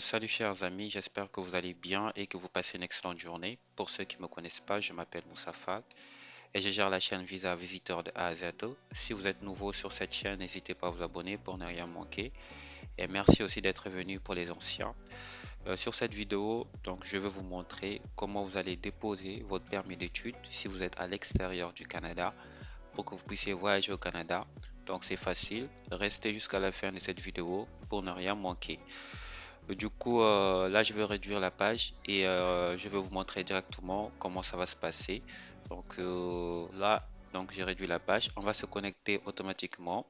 Salut chers amis, j'espère que vous allez bien et que vous passez une excellente journée. Pour ceux qui ne me connaissent pas, je m'appelle Moussa Fag et je gère la chaîne Visa Visiteur de A à Z. Si vous êtes nouveau sur cette chaîne, n'hésitez pas à vous abonner pour ne rien manquer. Et merci aussi d'être venu pour les anciens. Sur cette vidéo, donc, je vais vous montrer comment vous allez déposer votre permis d'études si vous êtes à l'extérieur du Canada pour que vous puissiez voyager au Canada. Donc c'est facile, restez jusqu'à la fin de cette vidéo pour ne rien manquer. Du coup, là, je vais réduire la page et je vais vous montrer directement comment ça va se passer. Donc là, donc j'ai réduit la page. On va se connecter automatiquement.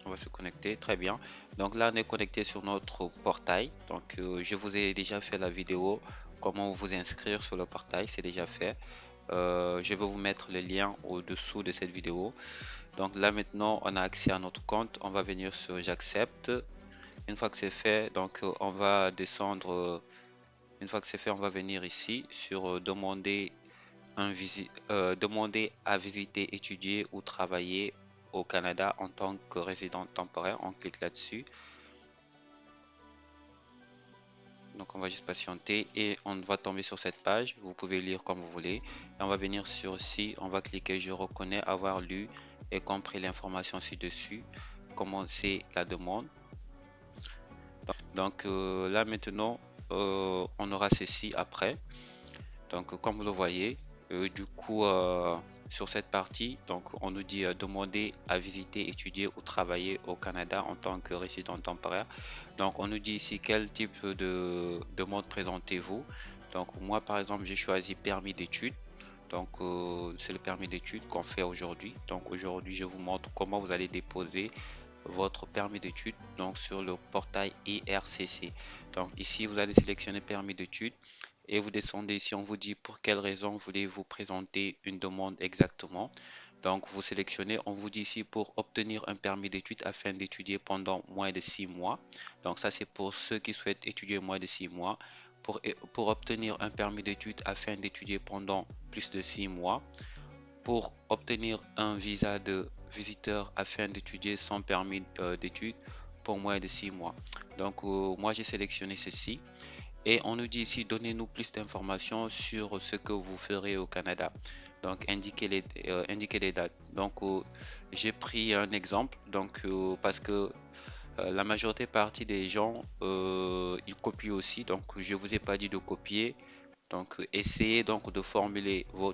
On va se connecter, très bien. Donc là, on est connecté sur notre portail. Donc je vous ai déjà fait la vidéo comment vous inscrire sur le portail, c'est déjà fait. Je vais vous mettre le lien au-dessous de cette vidéo. Donc là maintenant, on a accès à notre compte. On va venir sur j'accepte. Une fois que c'est fait, donc on va descendre. Une fois que c'est fait, on va venir ici sur demander à visiter, étudier ou travailler au Canada en tant que résident temporaire. On clique là-dessus. Donc on va juste patienter et on va tomber sur cette page. Vous pouvez lire comme vous voulez. Et on va venir sur ci. On va cliquer je reconnais avoir lu et compris l'information ci-dessus. Commencer la demande. Donc là maintenant, on aura ceci après. Donc comme vous le voyez, du coup sur cette partie, donc on nous dit demander à visiter, étudier ou travailler au Canada en tant que résident temporaire. Donc on nous dit ici quel type de demande présentez-vous. Donc moi par exemple j'ai choisi permis d'études. Donc c'est le permis d'études qu'on fait aujourd'hui. Donc aujourd'hui je vous montre comment vous allez déposer votre permis d'études donc sur le portail IRCC. Donc ici vous allez sélectionner permis d'études et vous descendez ici, on vous dit pour quelle raison voulez-vous présenter une demande exactement. Donc vous sélectionnez, on vous dit ici pour obtenir un permis d'études afin d'étudier pendant moins de 6 mois. Donc ça c'est pour ceux qui souhaitent étudier moins de 6 mois. Pour obtenir un permis d'études afin d'étudier pendant plus de 6 mois pour obtenir un visa de visiteur afin d'étudier sans permis d'études pour moins de 6 mois. Donc moi j'ai sélectionné ceci et on nous dit ici donnez-nous plus d'informations sur ce que vous ferez au Canada. Donc indiquez les dates. Donc j'ai pris un exemple donc parce que la majorité partie des gens ils copient aussi donc je vous ai pas dit de copier donc, essayez donc de formuler vos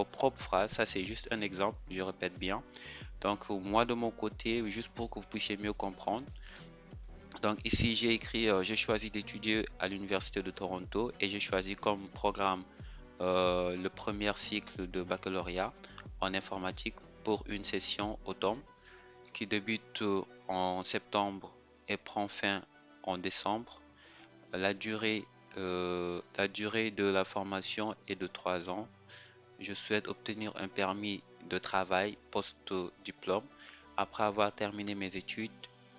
propres phrases. Ça, c'est juste un exemple, je répète bien. Donc, moi, de mon côté, juste pour que vous puissiez mieux comprendre. Donc, ici, j'ai écrit, j'ai choisi d'étudier à l'Université de Toronto et j'ai choisi comme programme le premier cycle de baccalauréat en informatique pour une session automne qui débute en septembre et prend fin en décembre. La durée de la formation est de 3 ans. Je souhaite obtenir un permis de travail post-diplôme après avoir terminé mes études,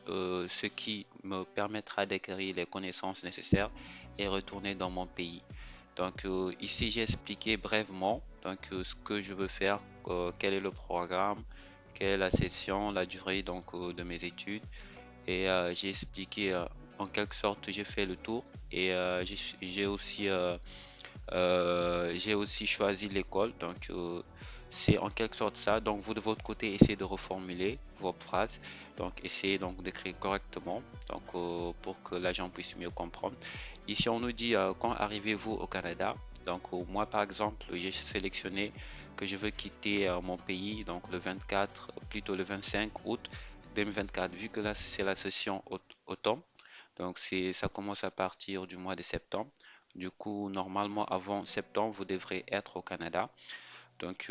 ce qui me permettra d'acquérir les connaissances nécessaires et retourner dans mon pays. Donc ici j'ai expliqué brièvement donc ce que je veux faire, quel est le programme, quelle est la session, la durée donc de mes études et j'ai expliqué en quelque sorte j'ai fait le tour et j'ai aussi choisi l'école, donc c'est en quelque sorte ça. Donc vous de votre côté, essayez de reformuler vos phrases, donc essayez donc d'écrire correctement, donc pour que l'agent puisse mieux comprendre. Ici on nous dit quand arrivez-vous au Canada. Donc moi par exemple j'ai sélectionné que je veux quitter mon pays donc le 24, plutôt le 25 août 2024 vu que là c'est la session automne. Donc ça commence à partir du mois de septembre. Du coup, normalement, avant septembre, vous devrez être au Canada. Donc,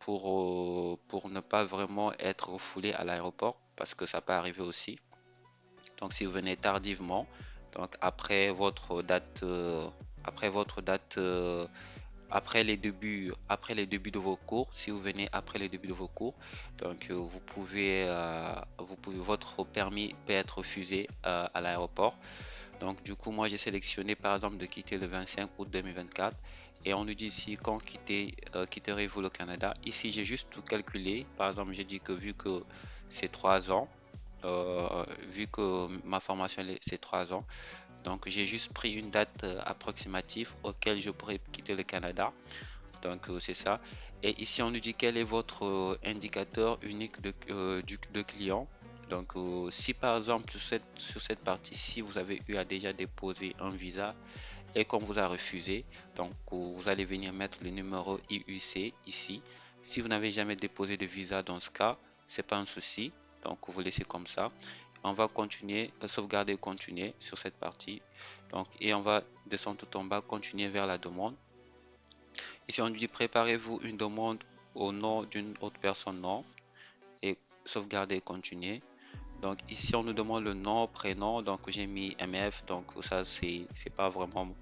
pour ne pas vraiment être refoulé à l'aéroport, parce que ça peut arriver aussi. Donc, si vous venez tardivement, donc après votre date, après les débuts de vos cours, si vous venez après les débuts de vos cours, donc votre permis peut être refusé à l'aéroport. Donc du coup, moi j'ai sélectionné par exemple de quitter le 25 août 2024 et on nous dit ici quand quitterez-vous le Canada. Ici j'ai juste tout calculé. Par exemple, j'ai dit que vu que c'est 3 ans, vu que ma formation c'est 3 ans. Donc j'ai juste pris une date approximative auquel je pourrais quitter le Canada. Donc c'est ça. Et ici on nous dit quel est votre indicateur unique de client. Donc si par exemple sur cette partie-ci vous avez eu à déjà déposer un visa et qu'on vous a refusé, donc vous allez venir mettre le numéro IUC ici. Si vous n'avez jamais déposé de visa dans ce cas, c'est pas un souci. Donc vous laissez comme ça. On va continuer, sauvegarder, continuer sur cette partie. Donc et on va descendre tout en bas, continuer vers la demande. Ici, on nous dit préparez-vous une demande au nom d'une autre personne, non, et sauvegarder, continuer. Donc ici, on nous demande le nom, prénom, donc j'ai mis MF, donc ça c'est pas vraiment,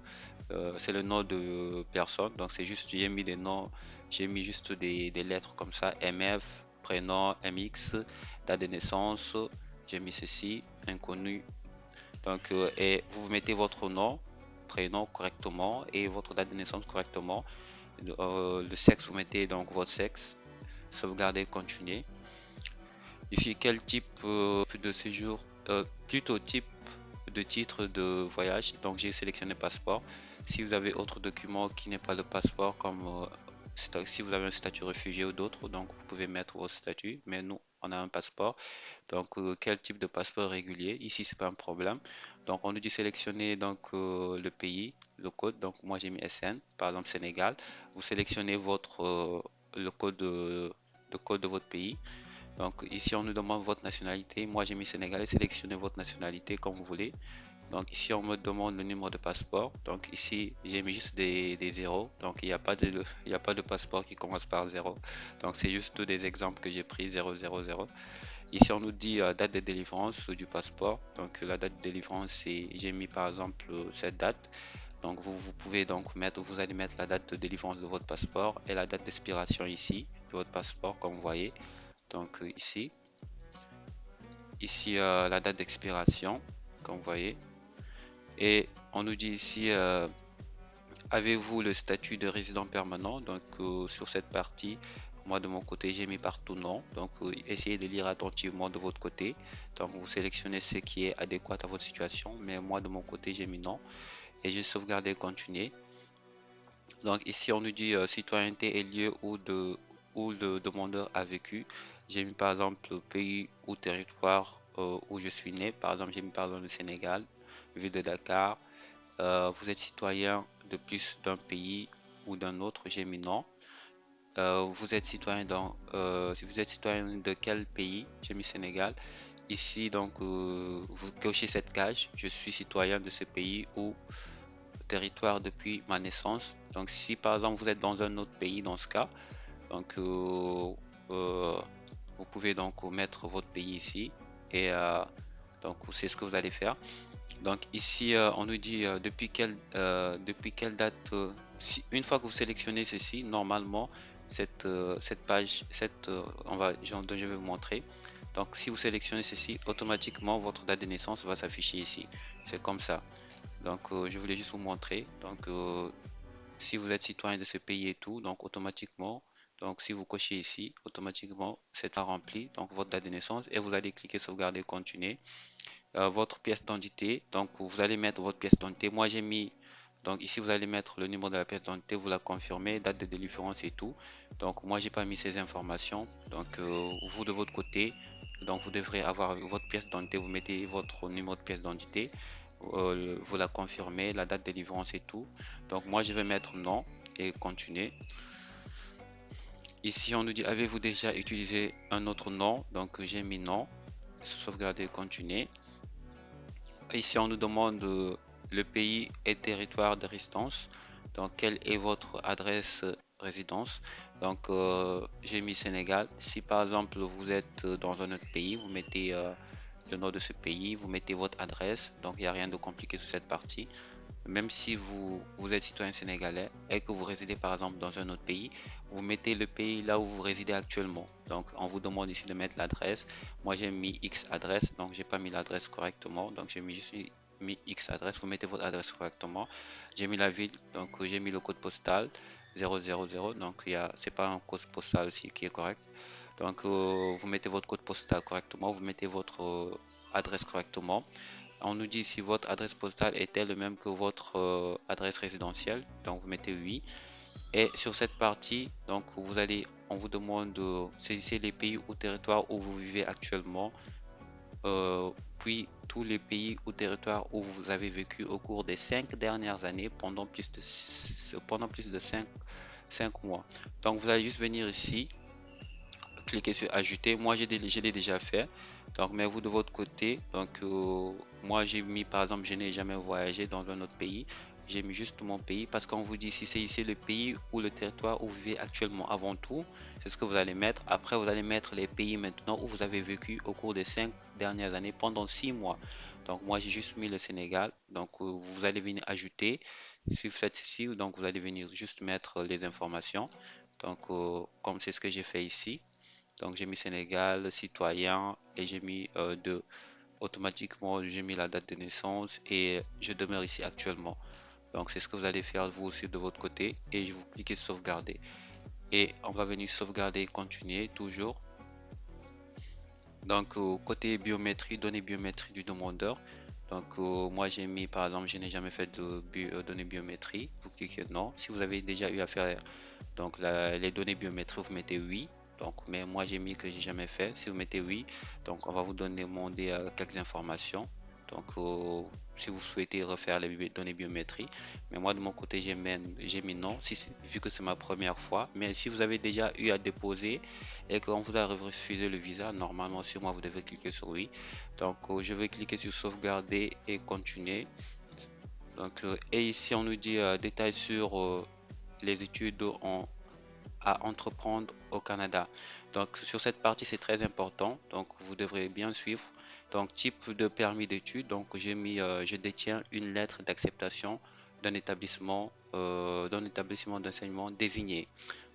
c'est le nom de personne, donc c'est juste, j'ai mis des noms, j'ai mis juste des lettres comme ça, MF, prénom, MX, date de naissance, j'ai mis ceci, inconnu, donc et vous mettez votre nom, prénom correctement et votre date de naissance correctement. Le sexe, vous mettez donc votre sexe, sauvegarder, continuer. Ici, quel type de séjour, plutôt type de titre de voyage. Donc, j'ai sélectionné passeport. Si vous avez autre document qui n'est pas le passeport, comme si vous avez un statut réfugié ou d'autres, donc vous pouvez mettre votre statut. Mais nous, on a un passeport. Donc, quel type de passeport régulier? Ici, c'est pas un problème. Donc, on nous dit sélectionner donc le pays, le code. Donc, moi, j'ai mis SN, par exemple Sénégal. Vous sélectionnez votre le code de votre pays. Donc, ici, on nous demande votre nationalité. Moi, j'ai mis Sénégalais. Sélectionnez votre nationalité comme vous voulez. Donc, ici, on me demande le numéro de passeport. Donc, ici, j'ai mis juste des zéros. Donc, il y a pas de passeport qui commence par zéro. Donc, c'est juste des exemples que j'ai pris 000. Ici, on nous dit date de délivrance du passeport. Donc, la date de délivrance, c'est, j'ai mis par exemple cette date. Donc, vous pouvez donc mettre, vous allez mettre la date de délivrance de votre passeport et la date d'expiration ici de votre passeport, comme vous voyez. Donc, ici la date d'expiration, comme vous voyez. Et on nous dit ici, avez-vous le statut de résident permanent? Donc, sur cette partie, moi de mon côté, j'ai mis partout non. Donc, essayez de lire attentivement de votre côté. Donc, vous sélectionnez ce qui est adéquat à votre situation. Mais moi de mon côté, j'ai mis non. Et j'ai sauvegardé continuer. Donc, ici, on nous dit citoyenneté et lieu où le demandeur a vécu. J'ai mis par exemple pays ou territoire où je suis né. Par exemple, j'ai mis par exemple le Sénégal, ville de Dakar. Vous êtes citoyen de plus d'un pays ou d'un autre, j'ai mis non. Vous êtes citoyen si vous êtes citoyen de quel pays, j'ai mis Sénégal. Ici, donc, vous cochez cette case. Je suis citoyen de ce pays ou territoire depuis ma naissance. Donc, si par exemple vous êtes dans un autre pays, dans ce cas, donc euh, vous pouvez donc mettre votre pays ici et donc c'est ce que vous allez faire. Donc ici, on nous dit depuis quelle date, une fois que vous sélectionnez ceci, normalement, cette page, dont je vais vous montrer. Donc si vous sélectionnez ceci, automatiquement, votre date de naissance va s'afficher ici. C'est comme ça. Donc je voulais juste vous montrer. Donc si vous êtes citoyen de ce pays et tout, donc automatiquement, donc si vous cochez ici, automatiquement, c'est rempli, donc votre date de naissance, et vous allez cliquer sauvegarder, continuer votre pièce d'identité. Donc, vous allez mettre votre pièce d'identité. Moi, j'ai mis, donc ici, vous allez mettre le numéro de la pièce d'identité, vous la confirmez, date de délivrance et tout. Donc, moi, j'ai pas mis ces informations. Donc, vous de votre côté, donc vous devrez avoir votre pièce d'identité, vous mettez votre numéro de pièce d'identité, vous la confirmez, la date de délivrance et tout. Donc, moi, je vais mettre non et continuer. Ici, on nous dit, avez-vous déjà utilisé un autre nom? Donc, j'ai mis non, sauvegarder, continuer. Ici, on nous demande le pays et territoire de résidence. Donc, quelle est votre adresse résidence? Donc, j'ai mis Sénégal. Si par exemple vous êtes dans un autre pays, vous mettez le nom de ce pays, vous mettez votre adresse. Donc, il n'y a rien de compliqué sur cette partie. Même si vous êtes citoyen sénégalais et que vous résidez par exemple dans un autre pays, vous mettez le pays là où vous résidez actuellement. Donc, on vous demande ici de mettre l'adresse. Moi, j'ai mis X adresse, donc j'ai pas mis l'adresse correctement. Donc, j'ai mis juste mis X adresse. Vous mettez votre adresse correctement. J'ai mis la ville, donc j'ai mis le code postal 000. Donc, c'est pas un code postal aussi qui est correct. Donc, vous mettez votre code postal correctement, vous mettez votre adresse correctement. On nous dit si votre adresse postale est-elle le même que votre adresse résidentielle. Donc, vous mettez oui. Et sur cette partie, donc on vous demande de saisir les pays ou territoires où vous vivez actuellement, puis tous les pays ou territoires où vous avez vécu au cours des 5 dernières années pendant plus de 5 mois. Donc vous allez juste venir ici, cliquer sur ajouter. Moi je l'ai déjà fait. Donc mais vous de votre côté, donc moi j'ai mis par exemple je n'ai jamais voyagé dans un autre pays. J'ai mis juste mon pays parce qu'on vous dit si c'est ici le pays ou le territoire où vous vivez actuellement avant tout, c'est ce que vous allez mettre. Après vous allez mettre les pays maintenant où vous avez vécu au cours des 5 dernières années pendant 6 mois. Donc moi j'ai juste mis le Sénégal. Donc vous allez venir ajouter. Si vous faites ici, donc vous allez venir juste mettre les informations. Donc comme c'est ce que j'ai fait ici. Donc j'ai mis Sénégal, citoyen et j'ai mis 2. Automatiquement, j'ai mis la date de naissance et je demeure ici actuellement. Donc c'est ce que vous allez faire vous aussi de votre côté et je vous cliquez sauvegarder. Et on va venir sauvegarder et continuer toujours. Donc côté biométrie, données biométriques du demandeur. Donc moi j'ai mis par exemple je n'ai jamais fait de données biométrie. Vous cliquez non. Si vous avez déjà eu à faire donc les données biométriques, vous mettez oui. Donc, mais moi j'ai mis que j'ai jamais fait. Si vous mettez oui, donc on va vous demander quelques informations. Donc, si vous souhaitez refaire les données biométriques, mais moi de mon côté j'ai mis non, vu que c'est ma première fois. Mais si vous avez déjà eu à déposer et qu'on vous a refusé le visa, normalement sur moi vous devez cliquer sur oui. Donc, je vais cliquer sur sauvegarder et continuer. Donc, et ici on nous dit détails sur les études à entreprendre au Canada. Donc sur cette partie, c'est très important. Donc vous devrez bien suivre. Donc type de permis d'études. Donc j'ai mis je détiens une lettre d'acceptation d'un établissement d'enseignement désigné.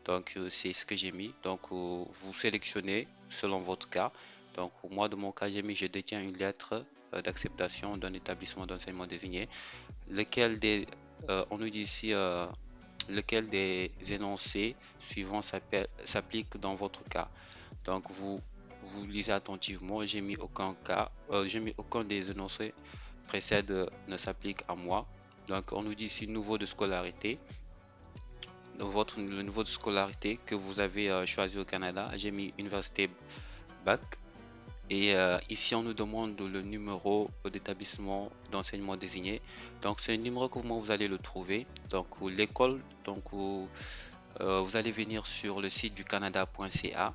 Donc c'est ce que j'ai mis. Donc vous sélectionnez selon votre cas. Donc moi de mon cas, j'ai mis je détiens une lettre d'acceptation d'un établissement d'enseignement désigné. Lequel des on nous dit ici lequel des énoncés suivants s'applique dans votre cas. Donc vous lisez attentivement, j'ai mis aucun des énoncés précèdent ne s'applique à moi. Donc on nous dit ici niveau de scolarité. Le niveau de scolarité que vous avez choisi au Canada, j'ai mis université bac. Et ici, on nous demande le numéro d'établissement d'enseignement désigné. Donc, c'est un numéro que vous allez le trouver. Donc, l'école, donc, vous allez venir sur le site du canada.ca,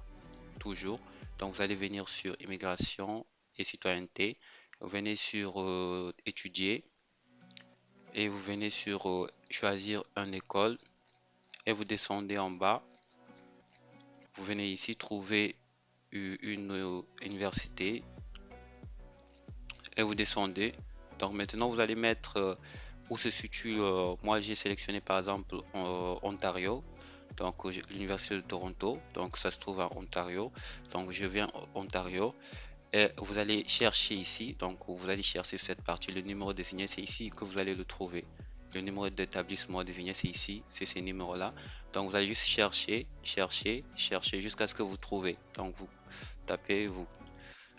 toujours. Donc, vous allez venir sur immigration et citoyenneté. Vous venez sur étudier et vous venez sur choisir une école et vous descendez en bas. Vous venez ici trouver une université et vous descendez. Donc maintenant vous allez mettre où se situe, moi j'ai sélectionné par exemple Ontario, donc l'université de Toronto, donc ça se trouve à Ontario, donc je viens Ontario et vous allez chercher ici, donc vous allez chercher cette partie, le numéro désigné c'est ici que vous allez le trouver. Le numéro d'établissement désigné c'est ici, c'est ces numéros là. Donc vous allez juste chercher jusqu'à ce que vous trouvez. Donc vous tapez,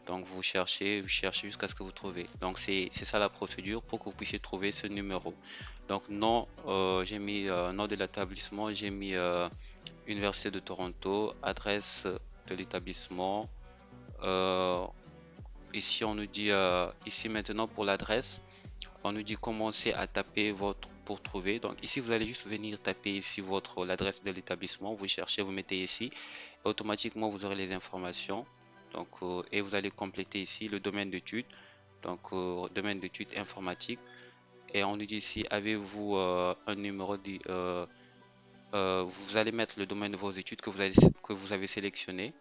donc vous cherchez jusqu'à ce que vous trouvez. Donc c'est ça la procédure pour que vous puissiez trouver ce numéro. Donc nom, j'ai mis nom de l'établissement, j'ai mis Université de Toronto, adresse de l'établissement. Euh, Ici on nous dit ici maintenant pour l'adresse, on nous dit commencer à taper votre pour trouver. Donc ici vous allez juste venir taper ici l'adresse de l'établissement, vous cherchez, vous mettez ici, automatiquement vous aurez les informations. Donc et vous allez compléter ici le domaine d'études, donc domaine d'études informatique. Et on nous dit ici avez-vous un numéro vous allez mettre le domaine de vos études que vous avez sélectionné.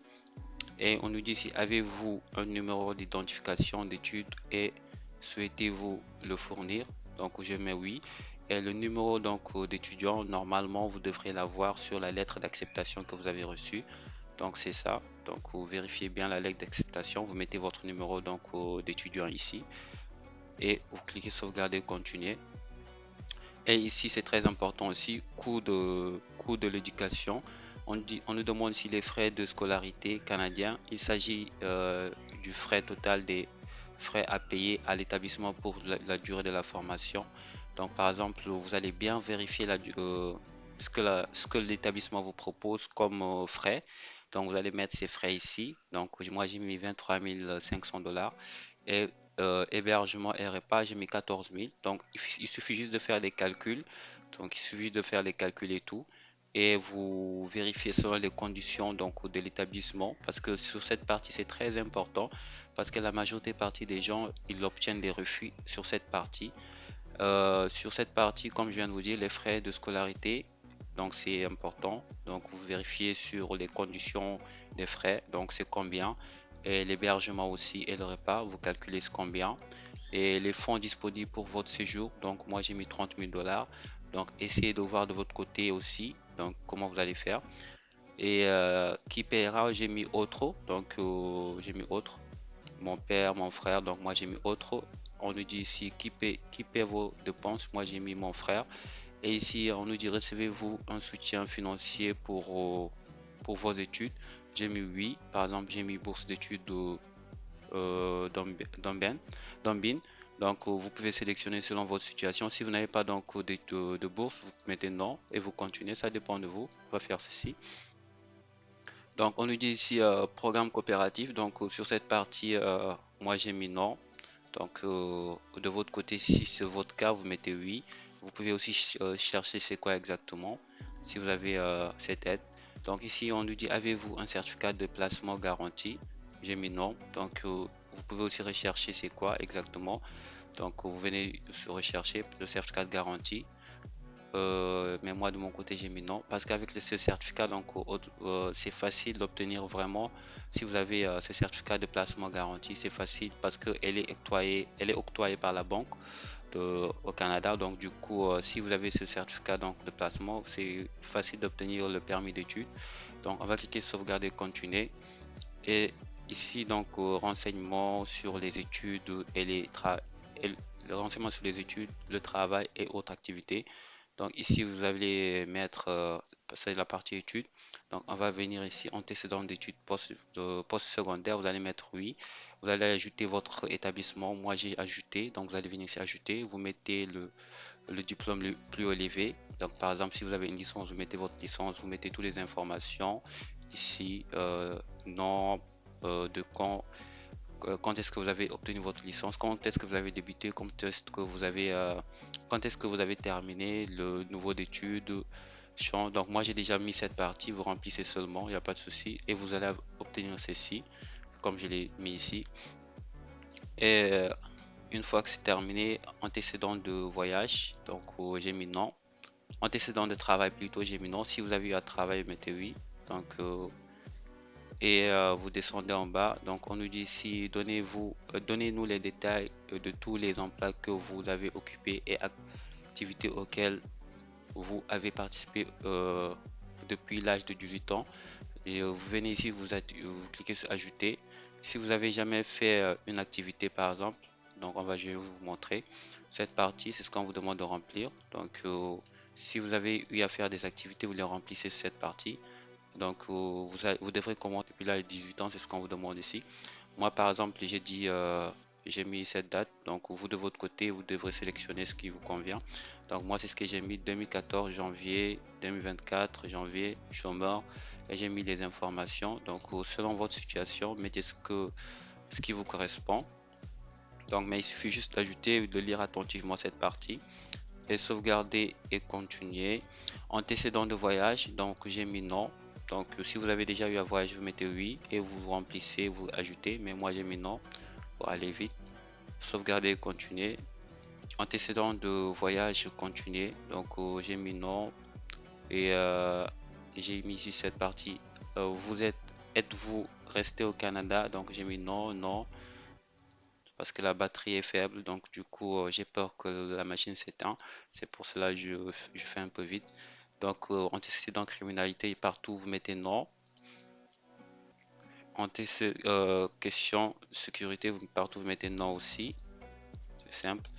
Et on nous dit ici avez-vous un numéro d'identification d'études et souhaitez-vous le fournir? Donc je mets oui. Et le numéro donc d'étudiant, normalement vous devrez l'avoir sur la lettre d'acceptation que vous avez reçue. Donc c'est ça. Donc vous vérifiez bien la lettre d'acceptation, vous mettez votre numéro donc d'étudiant ici et vous cliquez sauvegarder, continuer. Et ici c'est très important aussi, coût de l'éducation. on nous demande si les frais de scolarité canadiens. Il s'agit du frais total des frais à payer à l'établissement pour la durée de la formation. Donc, par exemple, vous allez bien vérifier ce que l'établissement vous propose comme frais. Donc, vous allez mettre ces frais ici. Donc, moi, j'ai mis 23 500 dollars. Et hébergement et repas, j'ai mis 14 000. Donc, il suffit juste de faire des calculs. Donc, il suffit de faire les calculs et tout. Et vous vérifiez selon les conditions donc, de l'établissement. Parce que sur cette partie, c'est très important. Parce que la majorité partie des gens, ils obtiennent des refus sur cette partie. Sur cette partie, comme je viens de vous dire, les frais de scolarité, donc c'est important. Donc vous vérifiez sur les conditions des frais, donc c'est combien. Et l'hébergement aussi et le repas, vous calculez c'est combien. Et les fonds disponibles pour votre séjour, donc moi j'ai mis 30 000 dollars. Donc essayez de voir de votre côté aussi, donc comment vous allez faire. Et qui paiera, j'ai mis autre, donc j'ai mis autre mon père, mon frère, donc moi j'ai mis autre. On nous dit ici qui paie vos dépenses, moi j'ai mis mon frère. Et ici on nous dit recevez-vous un soutien financier pour vos études. J'ai mis oui, par exemple j'ai mis bourse d'études d'Ambin. Donc vous pouvez sélectionner selon votre situation. Si vous n'avez pas donc de bourse, vous mettez non et vous continuez, ça dépend de vous. On va faire ceci. Donc, on nous dit ici programme coopératif. Donc, sur cette partie, moi j'ai mis non. Donc, de votre côté, si c'est votre cas, vous mettez oui. Vous pouvez aussi chercher c'est quoi exactement si vous avez cette aide. Donc, ici, on nous dit avez-vous un certificat de placement garanti? J'ai mis non. Donc, vous pouvez aussi rechercher c'est quoi exactement. Donc, vous venez se rechercher le certificat de garantie. Mais moi de mon côté j'ai mis non parce qu'avec ce certificat donc c'est facile d'obtenir vraiment si vous avez ce certificat de placement garanti c'est facile parce que elle est octroyée par la banque au Canada donc du coup si vous avez ce certificat donc de placement c'est facile d'obtenir le permis d'études donc on va cliquer sauvegarder continuer et ici donc renseignements sur les études et le renseignement sur les études le travail et autres activités donc ici, vous allez mettre, c'est la partie études. Donc on va venir ici, antécédent d'études post-secondaire, vous allez mettre oui. Vous allez ajouter votre établissement. Moi, j'ai ajouté. Donc vous allez venir ici ajouter. Vous mettez le diplôme le plus élevé. Donc par exemple, si vous avez une licence, vous mettez votre licence, vous mettez toutes les informations. Ici, nom, de quand est-ce que vous avez obtenu votre licence, quand est-ce que vous avez débuté, quand est-ce que vous avez terminé le niveau d'études. Donc moi j'ai déjà mis cette partie, vous remplissez seulement, il n'y a pas de souci, et vous allez obtenir ceci, comme je l'ai mis ici. Et une fois que c'est terminé, antécédent de voyage, donc j'ai mis non. Antécédent de travail plutôt, j'ai mis non. Si vous avez eu à travailler, mettez oui. Donc et vous descendez en bas. Donc on nous dit ici, donnez-nous les détails de tous les emplois que vous avez occupés et activités auxquelles vous avez participé depuis l'âge de 18 ans. Et vous venez ici, vous cliquez sur ajouter. Si vous avez jamais fait une activité par exemple, donc je vais vous montrer cette partie, c'est ce qu'on vous demande de remplir. Donc si vous avez eu à faire des activités, vous les remplissez sur cette partie. Donc, vous devrez commencer depuis l'âge de 18 ans, c'est ce qu'on vous demande ici. Moi, par exemple, j'ai mis cette date. Donc, vous de votre côté, vous devrez sélectionner ce qui vous convient. Donc, moi, c'est ce que j'ai mis 2014 janvier, 2024 janvier, chômeur. Et j'ai mis les informations. Donc, selon votre situation, mettez ce qui vous correspond. Donc, mais il suffit juste d'ajouter, de lire attentivement cette partie et sauvegarder et continuer. Antécédent de voyage, donc j'ai mis non. Donc si vous avez déjà eu un voyage, vous mettez oui et vous remplissez, vous ajoutez. Mais moi j'ai mis non pour aller vite. Sauvegarder et continuer. Antécédent de voyage, continuer. Donc j'ai mis non et j'ai mis ici cette partie. Êtes-vous resté au Canada? Donc j'ai mis non, non parce que la batterie est faible. Donc du coup j'ai peur que la machine s'éteint. C'est pour cela que je fais un peu vite. Donc, antécédent criminalité, partout vous mettez non. Question sécurité, partout vous mettez non aussi. C'est simple.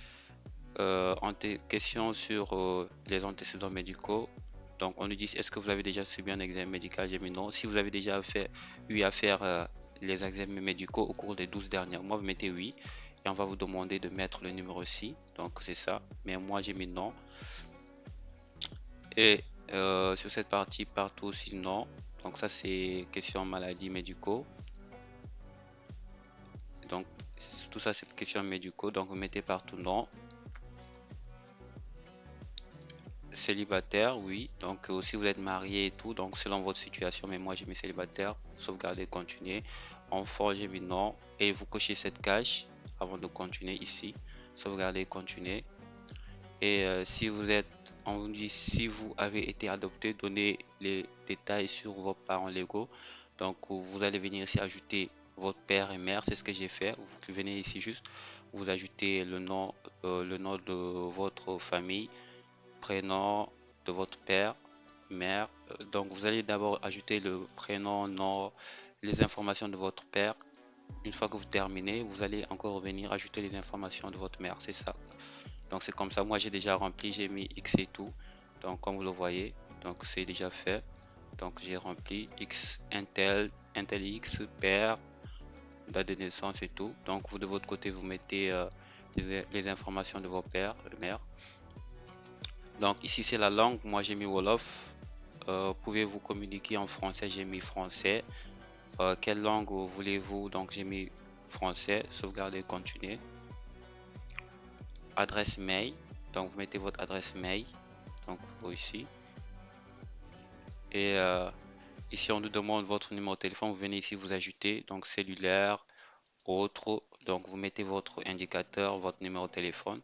Question sur les antécédents médicaux, Donc on nous dit est-ce que vous avez déjà subi un examen médical? J'ai mis non. Si vous avez déjà eu à faire les examens médicaux au cours des 12 derniers mois, vous mettez oui. Et on va vous demander de mettre le numéro ci. Donc c'est ça. Mais moi j'ai mis non. Et sur cette partie partout aussi non. Donc ça c'est question maladie médicaux. Donc tout ça c'est question médicaux. Donc vous mettez partout non. Célibataire, oui. Donc si vous êtes marié et tout, donc selon votre situation, mais moi j'ai mis célibataire, sauvegarder, continuer. Enfant, j'ai mis non. Et vous cochez cette case avant de continuer ici. Sauvegarder, continuer. Et si vous êtes, on vous dit si vous avez été adopté, donnez les détails sur vos parents légaux. Donc vous allez venir ici ajouter votre père et mère, c'est ce que j'ai fait. Vous venez ici juste, vous ajoutez le nom de votre famille, prénom de votre père, mère. Donc vous allez d'abord ajouter le prénom, nom, les informations de votre père. Une fois que vous terminez, vous allez encore revenir ajouter les informations de votre mère. C'est ça. Donc c'est comme ça. Moi j'ai déjà rempli, j'ai mis X et tout. Donc comme vous le voyez, donc c'est déjà fait. Donc j'ai rempli X, Intel X, père, date de naissance et tout. Donc vous de votre côté vous mettez les informations de vos pères, mère. Donc ici c'est la langue, moi j'ai mis Wolof. Pouvez-vous communiquer en français? J'ai mis français. Quelle langue voulez-vous? Donc j'ai mis français. Sauvegarder, continuer. Adresse mail. Donc vous mettez votre adresse mail. Donc ici. Et ici on nous demande votre numéro de téléphone. Vous venez ici, vous ajoutez. Donc cellulaire, autre. Donc vous mettez votre indicateur, votre numéro de téléphone.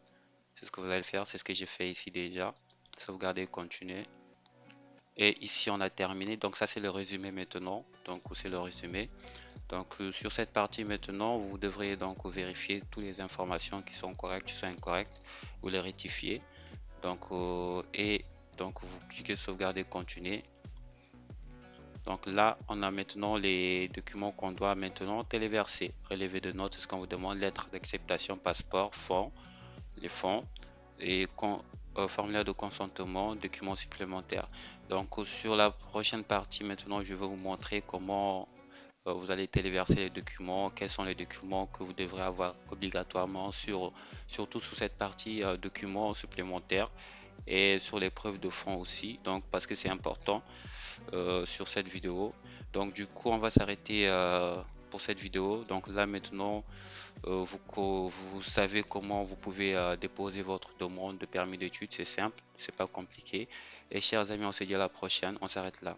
C'est ce que vous allez faire. C'est ce que j'ai fait ici déjà. Sauvegarder, continuer. Et ici on a terminé. Donc ça c'est le résumé maintenant. Donc c'est le résumé. Donc sur cette partie maintenant, vous devrez donc vérifier toutes les informations qui sont correctes, qui sont incorrectes, vous les rectifiez. Donc et donc vous cliquez sauvegarder, continuer. Donc là, on a maintenant les documents qu'on doit maintenant téléverser. Relevé de notes, ce qu'on vous demande, lettre d'acceptation, passeport, fonds, les fonds et formulaire de consentement, documents supplémentaires. Donc sur la prochaine partie maintenant, je vais vous montrer comment vous allez téléverser les documents, quels sont les documents que vous devrez avoir obligatoirement surtout sur cette partie documents supplémentaires et sur les preuves de fonds aussi, donc parce que c'est important sur cette vidéo. Donc du coup on va s'arrêter pour cette vidéo. Donc là maintenant vous savez comment vous pouvez déposer votre demande de permis d'études, c'est simple, c'est pas compliqué. Et chers amis, on se dit à la prochaine, on s'arrête là.